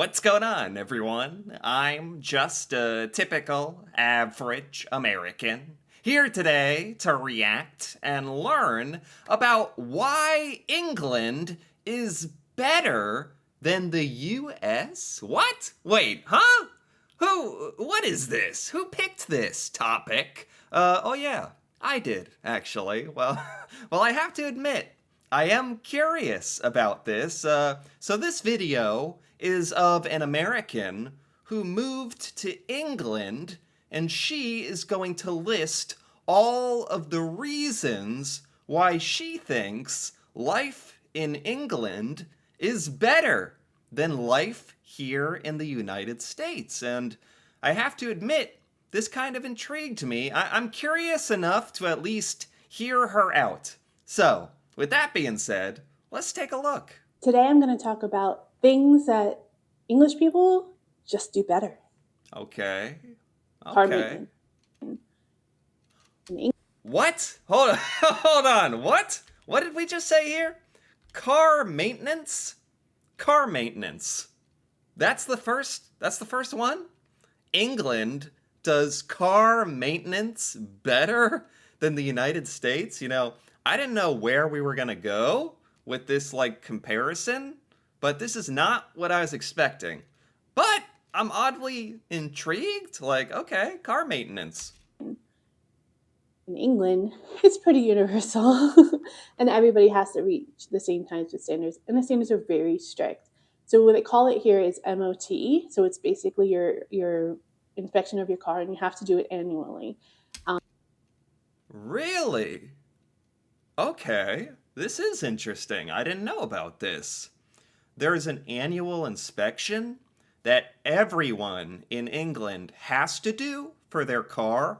What's going on, everyone? I'm just a typical, average American, here today to react and learn about why England is better than the US? What? Wait, huh? What is this? Who picked this topic? Oh yeah, I did, actually. Well, well, I have to admit, I am curious about this. So this video is of an American who moved to England, and she is going to list all of the reasons why she thinks life in England is better than life here in the United States. And I have to admit, this kind of intrigued me. I'm curious enough to at least hear her out. So, with that being said, let's take a look. Today I'm going to talk about things that English people just do better. Okay. Car Okay. maintenance. In What? Hold on. Hold on. What? What did we just say here? Car maintenance? Car maintenance. That's the first one? England does car maintenance better than the United States? I didn't know where we were going to go with this comparison, but this is not what I was expecting. But I'm oddly intrigued. Okay, car maintenance. in England, it's pretty universal, and everybody has to reach the same types of standards, and the standards are very strict. So what they call it here is MOT. So it's basically your inspection of your car, and you have to do it annually. Really? Okay, this is interesting. I didn't know about this. There's an annual inspection that everyone in England has to do for their car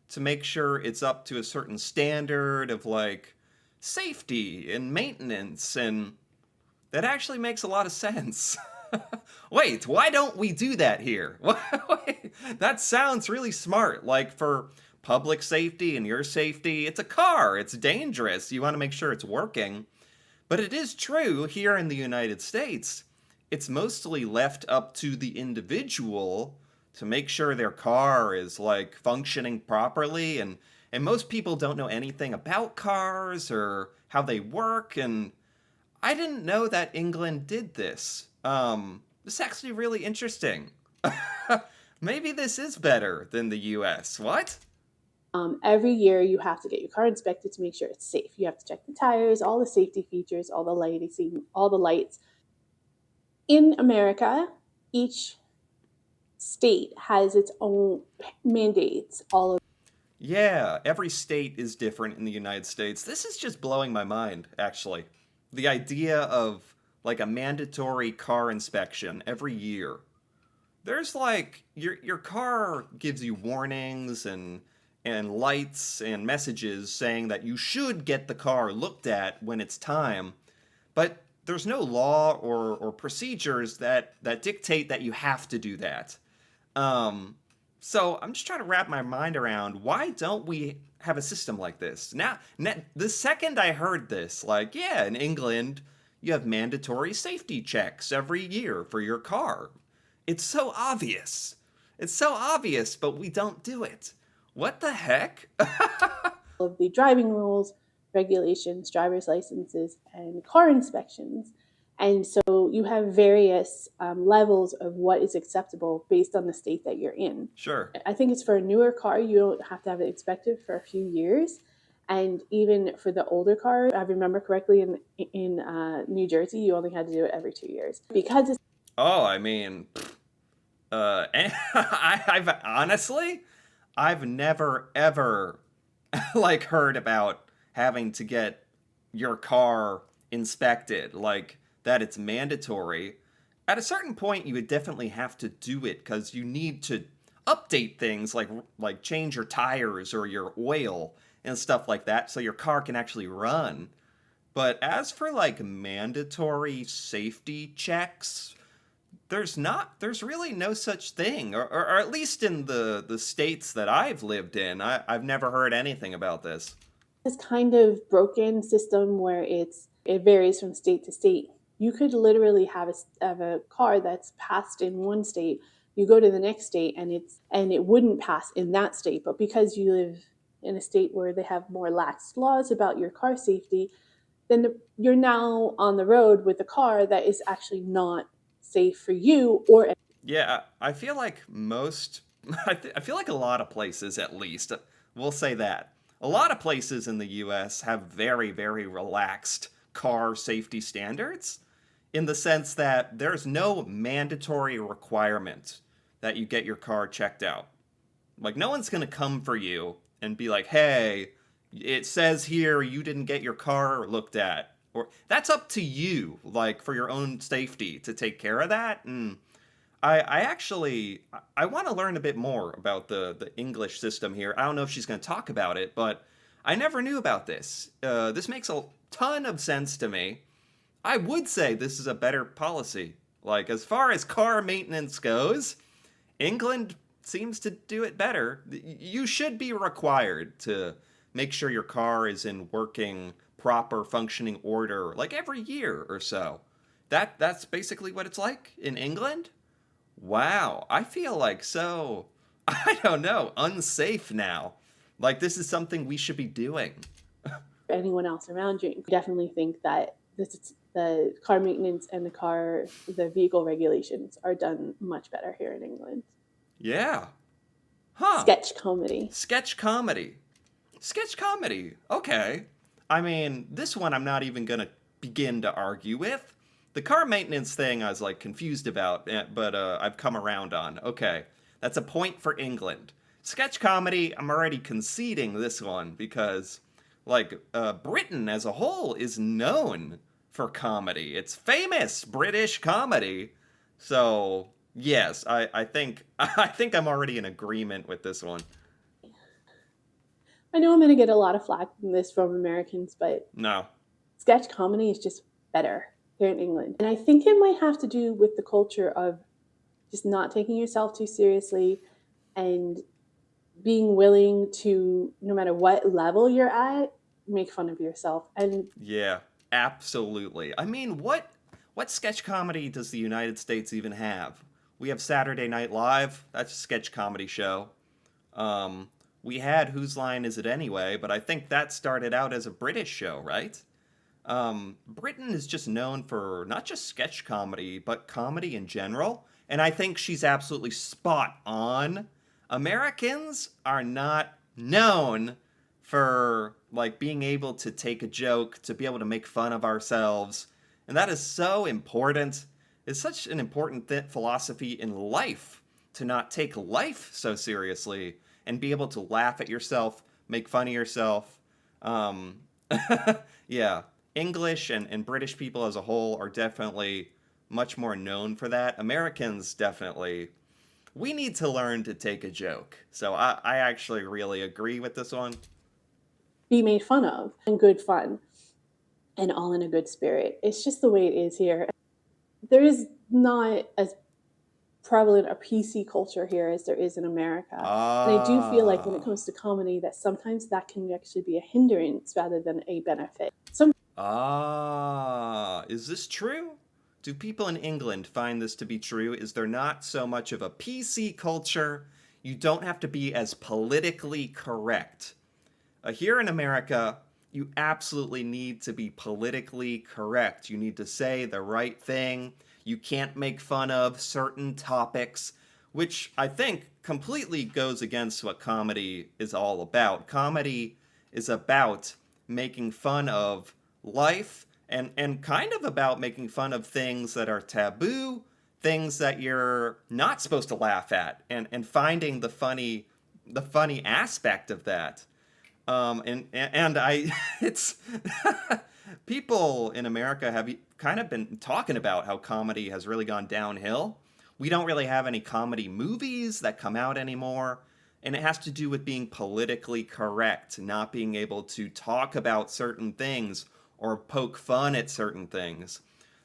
to make sure it's up to a certain standard of safety and maintenance, and that actually makes a lot of sense. Wait, why don't we do that here? Wait, that sounds really smart. For public safety and your safety, it's a car, it's dangerous. You want to make sure it's working. But it is true here in the United States, it's mostly left up to the individual to make sure their car is functioning properly, and most people don't know anything about cars or how they work, and I didn't know that England did this. This is actually really interesting. Maybe this is better than the US. What? Every year, you have to get your car inspected to make sure it's safe. You have to check the tires, all the safety features, all the lighting, all the lights. In America, each state has its own mandates. All of Yeah, every state is different in the United States. This is just blowing my mind, actually. The idea of a mandatory car inspection every year. There's your car gives you warnings and lights and messages saying that you should get the car looked at when it's time, but there's no law or procedures that dictate that you have to do that. Um, so I'm just trying to wrap my mind around why don't we have a system like this? The second I heard this, yeah, in England, you have mandatory safety checks every year for your car. It's so obvious. It's so obvious, but we don't do it. What the heck? of the driving rules, regulations, driver's licenses, and car inspections. And so you have various levels of what is acceptable based on the state that you're in. Sure. I think it's for a newer car, you don't have to have it inspected for a few years. And even for the older car, I remember correctly, in New Jersey, you only had to do it every 2 years because it's Oh, I mean, I've honestly, I've never ever heard about having to get your car inspected, that it's mandatory. At a certain point, you would definitely have to do it because you need to update things like change your tires or your oil and stuff like that so your car can actually run. But as for mandatory safety checks, there's really no such thing, or at least in the states that I've lived in, I've never heard anything about this. this kind of broken system where it varies from state to state. You could literally have a car that's passed in one state. You go to the next state and it wouldn't pass in that state, but because you live in a state where they have more lax laws about your car safety, then you're now on the road with a car that is actually not safe for you or Yeah, I feel like most, I feel like a lot of places at least, we'll say that. A lot of places in the US have very, very relaxed car safety standards in the sense that there's no mandatory requirement that you get your car checked out. Like, no one's going to come for you and be like, hey, it says here you didn't get your car looked at. Or that's up to you, like, for your own safety to take care of that. And I actually I want to learn a bit more about the English system here. I don't know if she's going to talk about it, but I never knew about this. This makes a ton of sense to me. I would say this is a better policy. Like as far as car maintenance goes, England seems to do it better. You should be required to make sure your car is in working, proper, functioning order like every year or so. That's basically what it's like in England. Wow, I feel like so, I don't know, unsafe now. Like this is something we should be doing. anyone else around you. I definitely think that the car maintenance and the vehicle regulations are done much better here in England. Yeah. Huh. Sketch comedy. Sketch comedy. Sketch comedy. Okay. I mean, this one I'm not even gonna begin to argue with. The car maintenance thing I was like confused about, but I've come around on. Okay. That's a point for England. Sketch comedy, I'm already conceding this one because, like, Britain as a whole is known for comedy. It's famous British comedy. So, yes, I think I think I'm already in agreement with this one. I know I'm going to get a lot of flack from this from Americans, but No. sketch comedy is just better here in England. And I think it might have to do with the culture of just not taking yourself too seriously and being willing to, no matter what level you're at, make fun of yourself. And Yeah, absolutely. I mean, what sketch comedy does the United States even have? We have Saturday Night Live. That's a sketch comedy show. Um, we had Whose Line Is It Anyway? But I think that started out as a British show, right? Britain is just known for not just sketch comedy, but comedy in general. And I think she's absolutely spot on. Americans are not known for like being able to take a joke, to be able to make fun of ourselves. And that is so important. It's such an important philosophy in life to not take life so seriously and be able to laugh at yourself, make fun of yourself. Um, yeah, English and British people as a whole are definitely much more known for that. Americans definitely. We need to learn to take a joke. So I actually really agree with this one. be made fun of and good fun and all in a good spirit. It's just the way it is here. There is not as prevalent a PC culture here as there is in America. And I do feel like when it Ah. comes to comedy, that sometimes that can actually be a hindrance rather than a benefit. Some Ah. Is this true? Do people in England find this to be true? Is there not so much of a PC culture? You don't have to be as politically correct. Here in America, you absolutely need to be politically correct. You need to say the right thing. You can't make fun of certain topics, which I think completely goes against what comedy is all about. Comedy is about making fun of life and kind of about making fun of things that are taboo, things that you're not supposed to laugh at, and finding the funny aspect of that. And I, it's people in America have kind of been talking about how comedy has really gone downhill. We don't really have any comedy movies that come out anymore, and it has to do with being politically correct, not being able to talk about certain things or poke fun at certain things.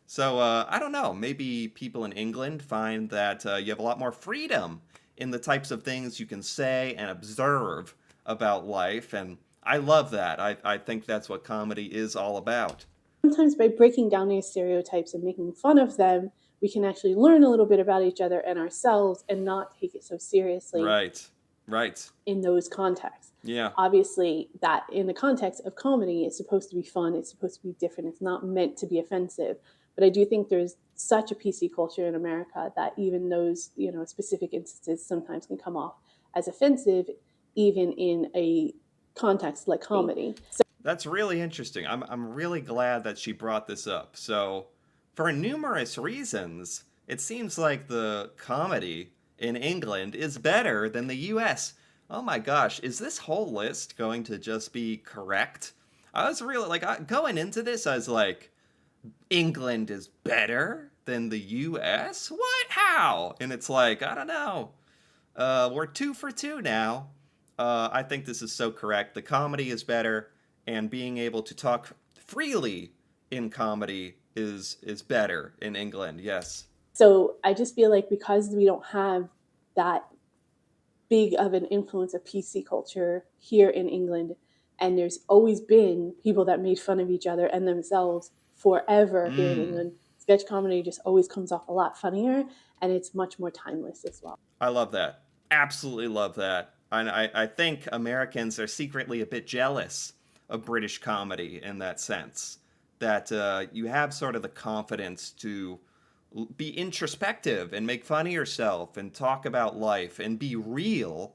So I don't know. Maybe people in England find that you have a lot more freedom in the types of things you can say and observe about life, and I love that. I think that's what comedy is all about. Sometimes by breaking down these stereotypes and making fun of them, we can actually learn a little bit about each other and ourselves and not take it so seriously Right. Right. in those contexts. Yeah. Obviously, that in the context of comedy is supposed to be fun, it's supposed to be different, it's not meant to be offensive. But I do think there's such a PC culture in America that even those, specific instances sometimes can come off as offensive, even in a context like comedy. So That's really interesting. I'm really glad that she brought this up. So, for numerous reasons, it seems like the comedy in England is better than the US. Oh my gosh, is this whole list going to just be correct? I was really like going into this, I was like, England is better than the US? What? How? And it's like, I don't know. We're two for two now. I think this is so correct. The comedy is better, and being able to talk freely in comedy is better in England. Yes. so I just feel like because we don't have that big of an influence of PC culture here in England, and there's always been people that made fun of each other and themselves forever here in Mm, England. Sketch comedy just always comes off a lot funnier, and it's much more timeless as well. I love that. Absolutely love that. And I think Americans are secretly a bit jealous of British comedy in that sense. That you have sort of the confidence to be introspective and make fun of yourself and talk about life and be real.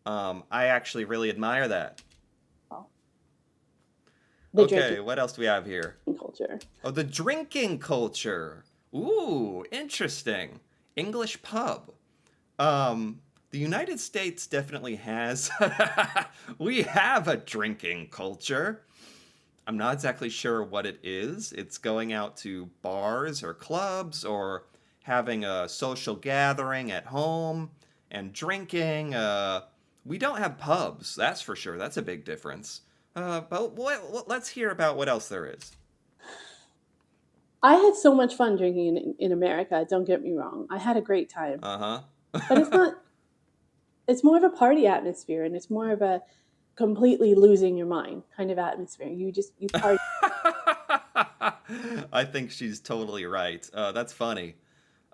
I actually really admire that. The drinking Okay, what else do we have here? culture. Oh, the drinking culture. Ooh, interesting. English pub. The United States definitely has. We have a drinking culture. I'm not exactly sure what it is. It's going out to bars or clubs or having a social gathering at home and drinking. We don't have pubs, that's for sure. That's a big difference. But let's hear about what else there is. I had so much fun drinking in America, don't get me wrong. I had a great time. Uh But it's huh. not, it's more of a party atmosphere, and it's more of a completely losing your mind kind of atmosphere. You party. I think she's totally right. That's funny.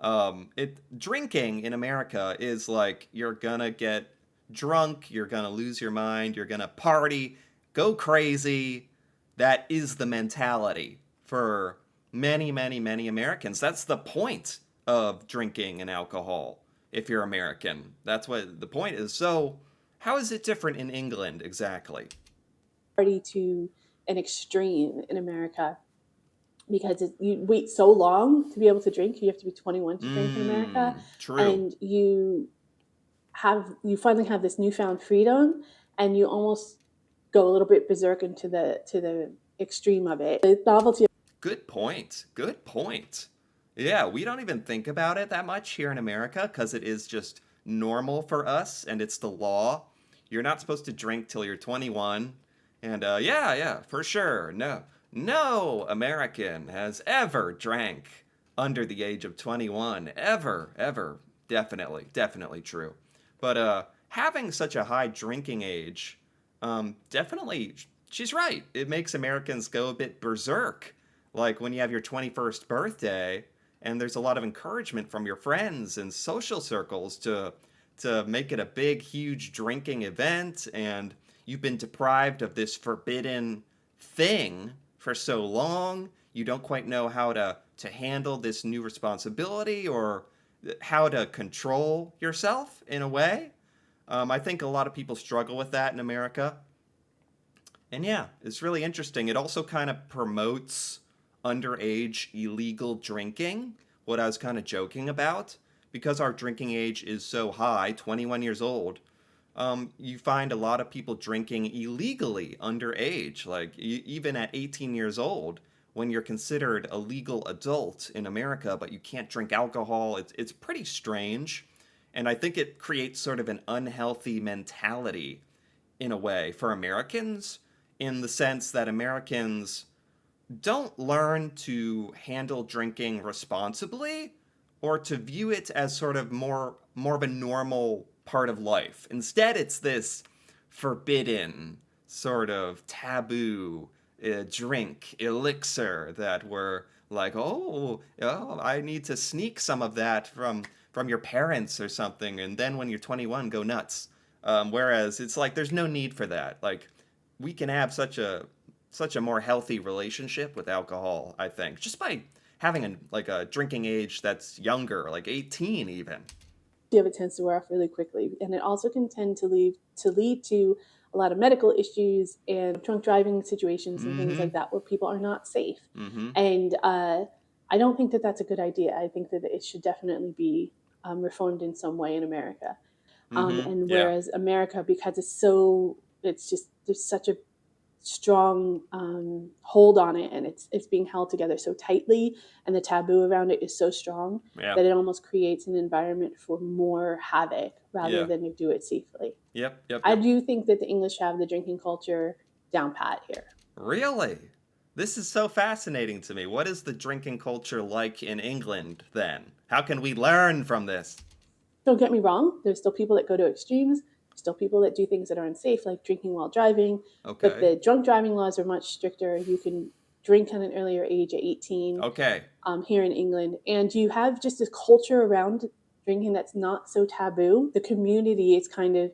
It drinking in America is like you're gonna get drunk, you're gonna lose your mind, you're gonna party, go crazy. That is the mentality for many, many, many Americans. That's the point of drinking and alcohol. If you're American, that's what the point is. So, how is it different in England exactly? Party to an extreme in America because you wait so long to be able to drink. You have to be 21 to drink in America, True. and you finally have this newfound freedom, and you almost go a little bit berserk into the extreme of it. The novelty. Good point. Good point. Yeah, we don't even think about it that much here in America because it is just normal for us and it's the law. You're not supposed to drink till you're 21. And yeah, yeah, for sure. No, no American has ever drank under the age of 21. Ever, ever. Definitely, definitely true. But having such a high drinking age, definitely, she's right. It makes Americans go a bit berserk like when you have your 21st birthday and there's a lot of encouragement from your friends and social circles to make it a big huge drinking event and you've been deprived of this forbidden thing for so long you don't quite know how to handle this new responsibility or how to control yourself in a way. I think a lot of people struggle with that in America. And yeah, it's really interesting. It also kind of promotes underage illegal drinking, what I was kind of joking about. Because our drinking age is so high, 21 years old, you find a lot of people drinking illegally underage, like even at 18 years old, when you're considered a legal adult in America, but you can't drink alcohol. It's pretty strange. And I think it creates sort of an unhealthy mentality in a way for Americans in the sense that Americans don't learn to handle drinking responsibly or to view it as sort of more of a normal part of life. Instead, it's this forbidden sort of taboo drink, elixir that were like, oh, I need to sneak some of that from your parents or something, and then when you're 21, go nuts. Whereas it's like there's no need for that. Like we can have such a more healthy relationship with alcohol, I think, just by having a drinking age that's younger, like 18 even. Have it tends to wear off really quickly, and it also can tend to lead to a lot of medical issues and drunk driving situations and things Mm-hmm. like that where people are not safe. Mm-hmm. And I don't think that that's a good idea. I think that it should definitely be reformed in some way in America. Mm-hmm. And Yeah. whereas America, because it's just there's such a strong hold on it, and it's being held together so tightly, and the taboo around it is so strong Yeah. that it almost creates an environment for more havoc rather Yeah. than to do it safely. Yep. Yep. I Yep. do think that the English have the drinking culture down pat here. Really? This is so fascinating to me. What is the drinking culture like in England then? How can we learn from this? Don't get me wrong, there's still people that go to extremes, still people that do things that are unsafe, like drinking while driving, but Okay. the drunk driving laws are much stricter. You can drink at an earlier age at 18 Okay. here in England. And you have just this culture around drinking that's not so taboo. The community is kind of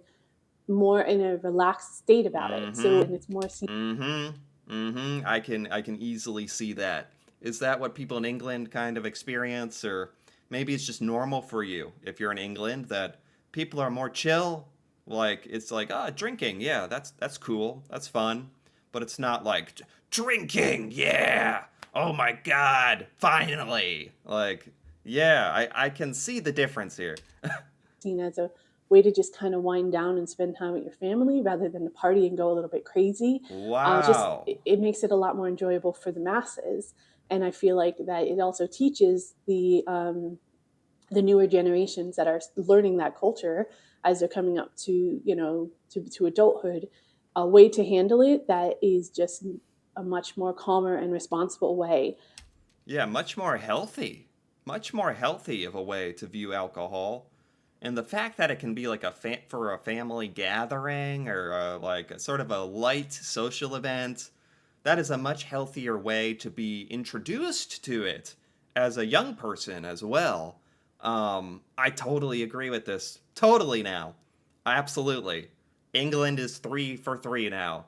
more in a relaxed state about it. So, Mm-hmm. and it's more seen. Mm-hmm. Mm-hmm. I can easily see that. Is that what people in England kind of experience, or maybe it's just normal for you if you're in England that people are more chill? Like it's like, drinking, yeah, that's cool. That's fun. But it's not like drinking, yeah. Oh my god, finally. Like, yeah, I can see the difference here. seen as a way to just kind of wind down and spend time with your family rather than to party and go a little bit crazy. Just Wow. it makes it a lot more enjoyable for the masses, and I feel like that it also teaches the newer generations that are learning that culture as they're coming up to to adulthood a way to handle it that is just a much more calmer and responsible way. Yeah, much more healthy. Much more healthy of a way to view alcohol. And the fact that it can be like for a family gathering or like a sort of a light social event, that is a much healthier way to be introduced to it as a young person as well. I totally agree with this. Totally now. Absolutely. England is 3 for 3 now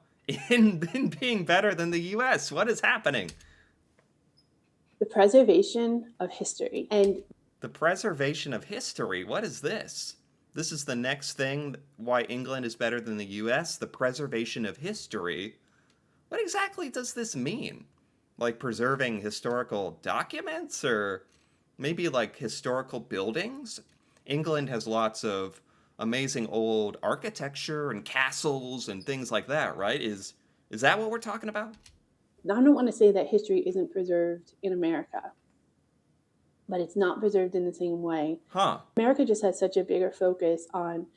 in being better than the US. What is happening? The preservation of history, and The preservation of history. What is this? This is the next thing why England is better than the US, the preservation of history. What exactly does this mean? Like preserving historical documents or maybe like historical buildings? England has lots of amazing old architecture and castles and things like that, right? Is that what we're talking about? I don't want to say that history isn't preserved in America, but it's not preserved in the same way. Huh. America just has such a bigger focus on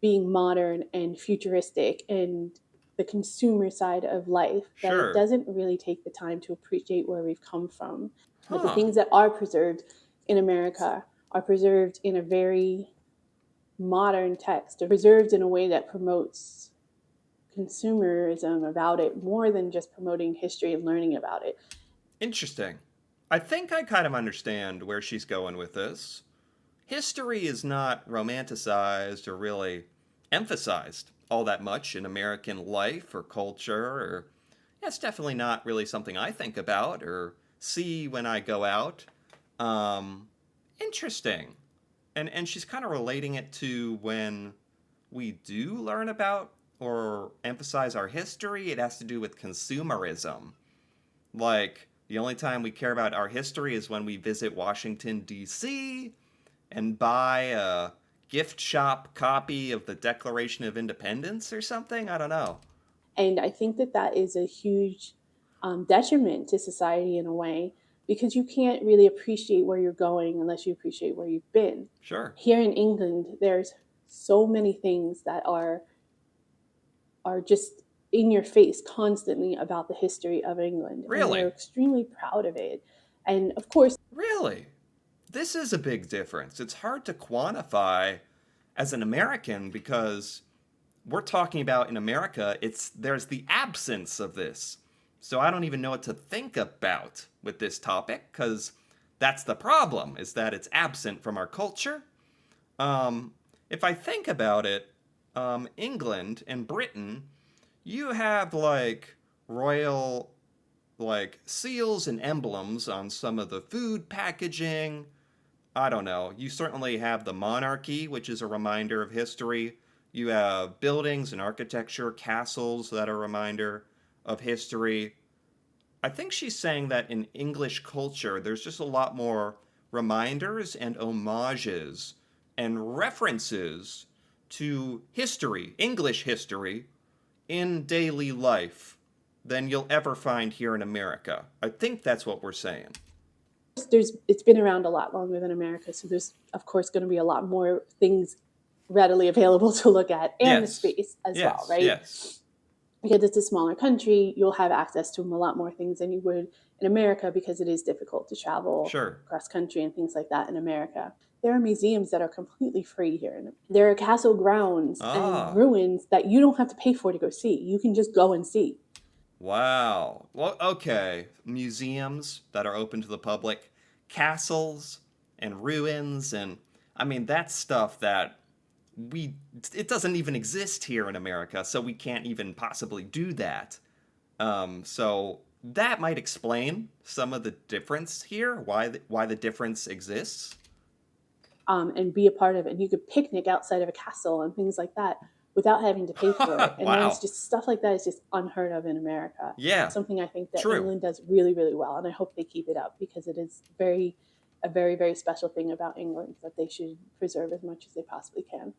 being modern and futuristic and the consumer side of life that it Sure. doesn't really take the time to appreciate where we've come from. But the Huh. things that are preserved in America are preserved in a very modern text, are preserved in a way that promotes consumerism about it more than just promoting history and learning about it. Interesting. I think I kind of understand where she's going with this. History is not romanticized or really emphasized all that much in American life or culture, or yeah, it's definitely not really something I think about or see when I go out. Um, Interesting. And she's kind of relating it to when we do learn about or emphasize our history, it has to do with consumerism. Like, the only time we care about our history is when we visit Washington, D.C., and buy a gift shop copy of the Declaration of Independence or something? I don't know. And I think that that is a huge detriment to society in a way because you can't really appreciate where you're going unless you appreciate where you've been. Sure. Here in England, there's so many things that are just in your face constantly about the history of England, and they're Really? extremely proud of it. And of course, Really? This is a big difference. It's hard to quantify as an American because we're talking about in America, it's there's the absence of this. So I don't even know what to think about with this topic, because that's the problem, is that it's absent from our culture. If I think about it, England and Britain, you have like royal like seals and emblems on some of the food packaging. I don't know. You certainly have the monarchy, which is a reminder of history. You have buildings and architecture, castles that are a reminder of history. I think she's saying that in English culture, there's just a lot more reminders and homages and references to history, English history, in daily life than you'll ever find here in America. I think that's what we're saying. It's been around a lot longer than America, so there's of course going to be a lot more things readily available to look at, and the Yes. space as well, Yes. right? Yes. Because it's a smaller country, you'll have access to a lot more things than you would in America because it is difficult to travel Sure. cross country and things like that in America. There are museums that are completely free here. There are castle grounds and Ah. ruins that you don't have to pay for to go see. You can just go and see. Wow. Well, okay. Museums that are open to the public, castles and ruins, and I mean that's stuff that we it doesn't even exist here in America, so we can't even possibly do that. So that might explain some of the difference here, why the difference exists. And be a part of it. And you could picnic outside of a castle and things like that without having to pay for it. And that is Wow. just stuff like that is just unheard of in America. Yeah. Something I think that True. England does really, really well. And I hope they keep it up because it is a very, very special thing about England that they should preserve as much as they possibly can.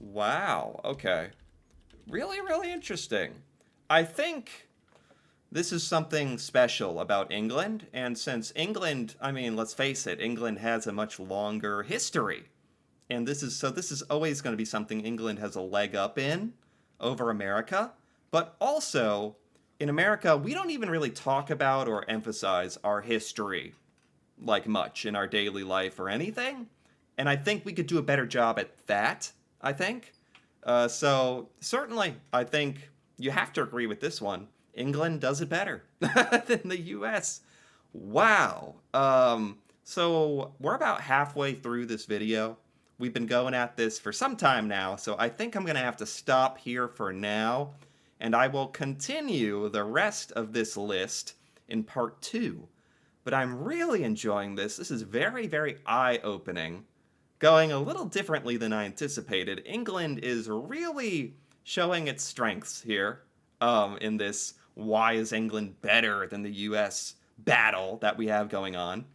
Wow. Okay. Really, really interesting. I think this is something special about England, and since England, I mean, let's face it, England has a much longer history. And this is always going to be something England has a leg up in over America. But also, in America, we don't even really talk about or emphasize our history like much in our daily life or anything. And I think we could do a better job at that, I think. So certainly, I think you have to agree with this one. England does it better than the US. Wow. So we're about halfway through this video. We've been going at this for some time now, so I think I'm going to have to stop here for now, and I will continue the rest of this list in part 2. But I'm really enjoying this. This is very, very eye-opening. Going a little differently than I anticipated. England is really showing its strengths here in this why is England better than the US battle that we have going on.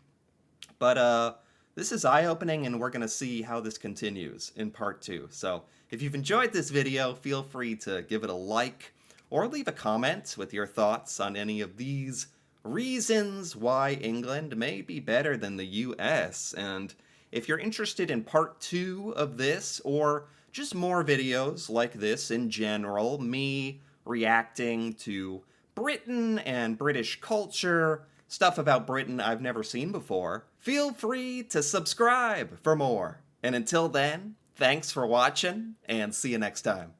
But this is eye-opening, and we're going to see how this continues in part 2. So if you've enjoyed this video, feel free to give it a like or leave a comment with your thoughts on any of these reasons why England may be better than the US. And if you're interested in part 2 of this, or just more videos like this in general, me reacting to Britain and British culture, stuff about Britain I've never seen before, feel free to subscribe for more. And until then, thanks for watching, and see you next time.